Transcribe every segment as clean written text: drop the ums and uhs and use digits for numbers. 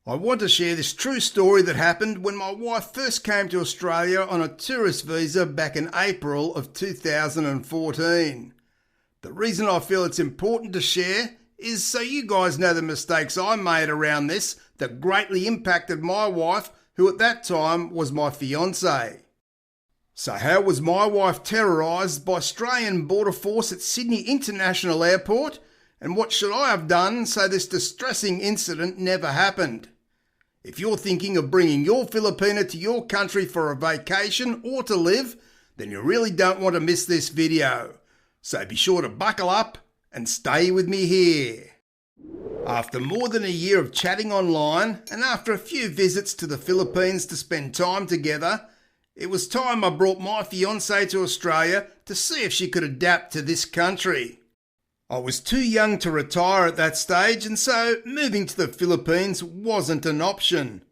I want to share this true story that happened when my wife first came to Australia on a tourist visa back in April of 2014. The reason I feel it's important to share is so you guys know the mistakes I made around this that greatly impacted my wife, who at that time was my fiancée. So how was my wife terrorised by Australian Border Force at Sydney International Airport, and what should I have done so this distressing incident never happened? If you're thinking of bringing your Filipina to your country for a vacation or to live, then you really don't want to miss this video. So be sure to buckle up and stay with me here. After more than a year of chatting online and after a few visits to the Philippines to spend time together, it was time I brought my fiancée to Australia to see if she could adapt to this country. I was too young to retire at that stage, and so moving to the Philippines wasn't an option.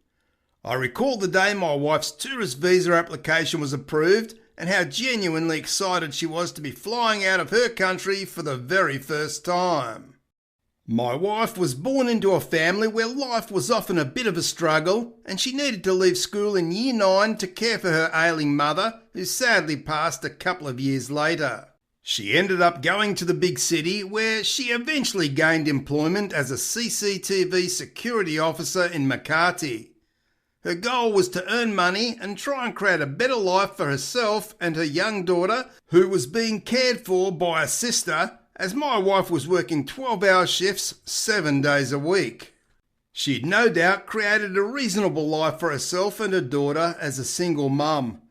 I recall the day my wife's tourist visa application was approved and how genuinely excited she was to be flying out of her country for the very first time. My wife was born into a family where life was often a bit of a struggle, and she needed to leave school in Year 9 to care for her ailing mother, who sadly passed a couple of years later. She ended up going to the big city, where she eventually gained employment as a CCTV security officer in Makati. Her goal was to earn money and try and create a better life for herself and her young daughter, who was being cared for by a sister, as my wife was working 12-hour shifts 7 days a week. She'd no doubt created a reasonable life for herself and her daughter as a single mum.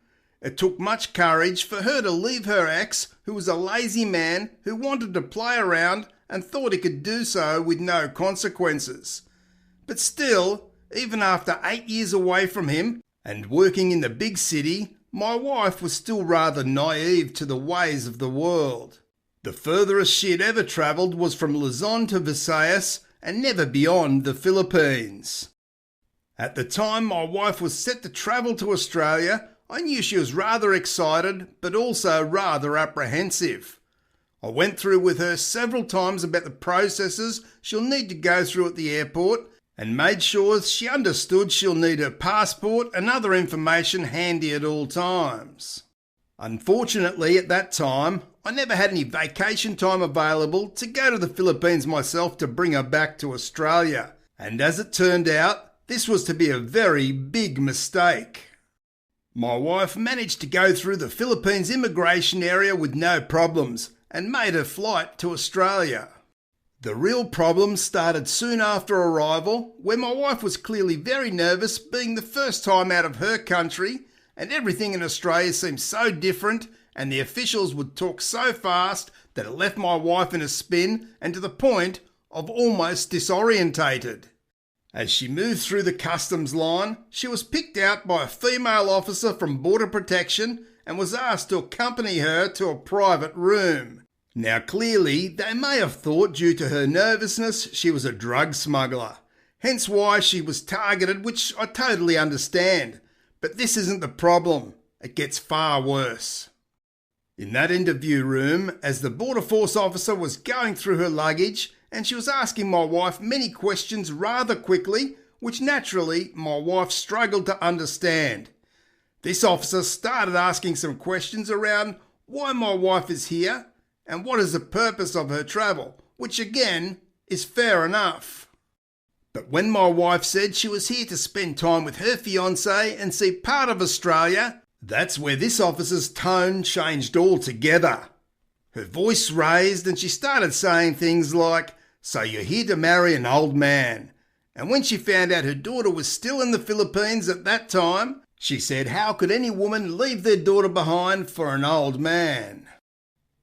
It took much courage for her to leave her ex, who was a lazy man who wanted to play around and thought he could do so with no consequences. But still, even after 8 years away from him and working in the big city, my wife was still rather naive to the ways of the world. The furthest she had ever travelled was from Luzon to Visayas and never beyond the Philippines. At the time my wife was set to travel to Australia, I knew she was rather excited, but also rather apprehensive. I went through with her several times about the processes she'll need to go through at the airport and made sure she understood she'll need her passport and other information handy at all times. Unfortunately, at that time, I never had any vacation time available to go to the Philippines myself to bring her back to Australia, and as it turned out, this was to be a very big mistake. My wife managed to go through the Philippines immigration area with no problems and made her flight to Australia. The real problems started soon after arrival, where my wife was clearly very nervous, being the first time out of her country, and everything in Australia seemed so different, and the officials would talk so fast that it left my wife in a spin and to the point of almost disorientated. As she moved through the customs line, she was picked out by a female officer from Border Protection and was asked to accompany her to a private room. Now clearly, they may have thought due to her nervousness she was a drug smuggler, hence why she was targeted, which I totally understand. But this isn't the problem. It gets far worse. In that interview room, as the Border Force officer was going through her luggage, and she was asking my wife many questions rather quickly, which naturally my wife struggled to understand. This officer started asking some questions around why my wife is here and what is the purpose of her travel, which again is fair enough. But when my wife said she was here to spend time with her fiancé and see part of Australia, that's where this officer's tone changed altogether. Her voice raised and she started saying things like, "So you're here to marry an old man." And when she found out her daughter was still in the Philippines at that time, she said, how could any woman leave their daughter behind for an old man?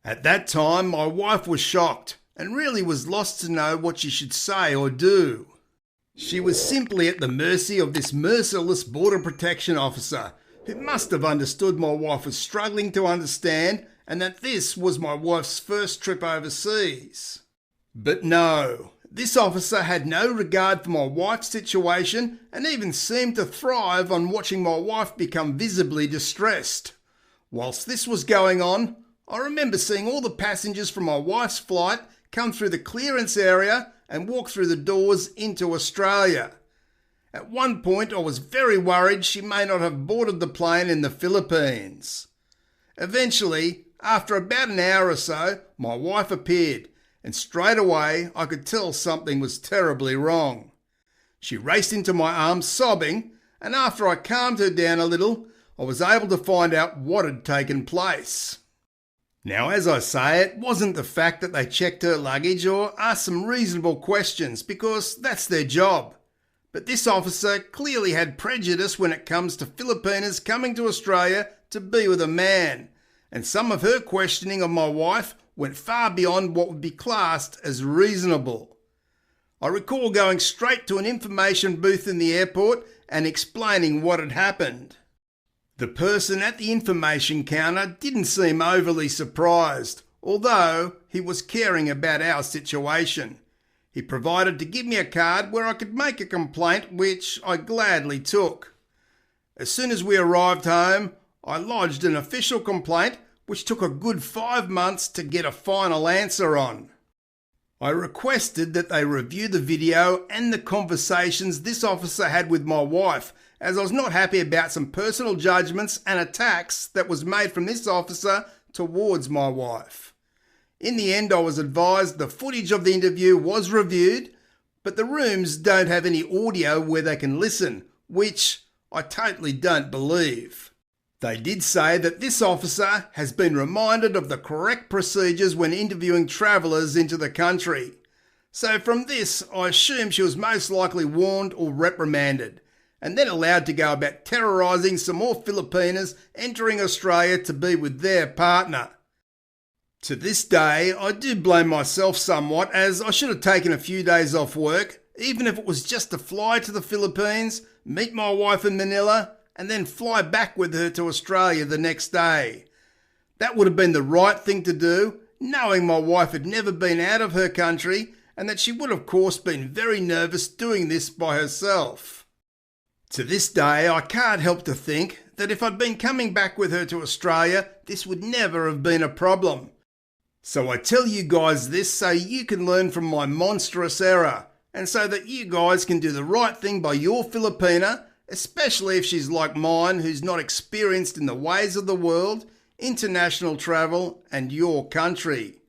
At that time, my wife was shocked and really was lost to know what she should say or do. She was simply at the mercy of this merciless Border Protection officer, who must have understood my wife was struggling to understand and that this was my wife's first trip overseas. But no, this officer had no regard for my wife's situation and even seemed to thrive on watching my wife become visibly distressed. Whilst this was going on, I remember seeing all the passengers from my wife's flight come through the clearance area and walk through the doors into Australia. At one point I was very worried she may not have boarded the plane in the Philippines. Eventually, after about an hour or so, my wife appeared, and straight away I could tell something was terribly wrong. She raced into my arms sobbing, and after I calmed her down a little, I was able to find out what had taken place. Now, as I say, it wasn't the fact that they checked her luggage or asked some reasonable questions, because that's their job. But this officer clearly had prejudice when it comes to Filipinas coming to Australia to be with a man, and some of her questioning of my wife went far beyond what would be classed as reasonable. I recall going straight to an information booth in the airport and explaining what had happened. The person at the information counter didn't seem overly surprised, although he was caring about our situation. He provided to give me a card where I could make a complaint, which I gladly took. As soon as we arrived home, I lodged an official complaint which took a good 5 months to get a final answer on. I requested that they review the video and the conversations this officer had with my wife, as I was not happy about some personal judgments and attacks that was made from this officer towards my wife. In the end, I was advised the footage of the interview was reviewed, but the rooms don't have any audio where they can listen, which I totally don't believe. They did say that this officer has been reminded of the correct procedures when interviewing travellers into the country. So from this, I assume she was most likely warned or reprimanded, and then allowed to go about terrorising some more Filipinas entering Australia to be with their partner. To this day, I do blame myself somewhat, as I should have taken a few days off work, even if it was just to fly to the Philippines, meet my wife in Manila, and then fly back with her to Australia the next day. That would have been the right thing to do, knowing my wife had never been out of her country and that she would of course been very nervous doing this by herself. To this day, I can't help to think that if I'd been coming back with her to Australia, this would never have been a problem. So I tell you guys this so you can learn from my monstrous error, and so that you guys can do the right thing by your Filipina, especially if she's like mine, who's not experienced in the ways of the world, international travel, and your country.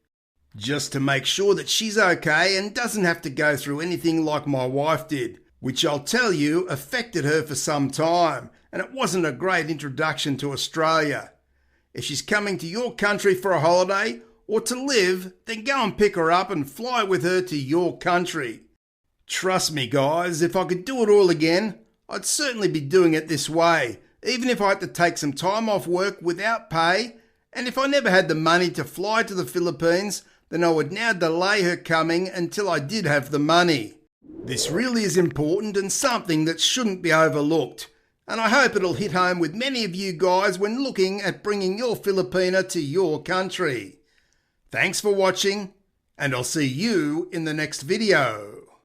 Just to make sure that she's okay and doesn't have to go through anything like my wife did, which I'll tell you affected her for some time, and it wasn't a great introduction to Australia. If she's coming to your country for a holiday or to live, then go and pick her up and fly with her to your country. Trust me guys, if I could do it all again, I'd certainly be doing it this way, even if I had to take some time off work without pay, and if I never had the money to fly to the Philippines, then I would now delay her coming until I did have the money. This really is important and something that shouldn't be overlooked, and I hope it'll hit home with many of you guys when looking at bringing your Filipina to your country. Thanks for watching, and I'll see you in the next video.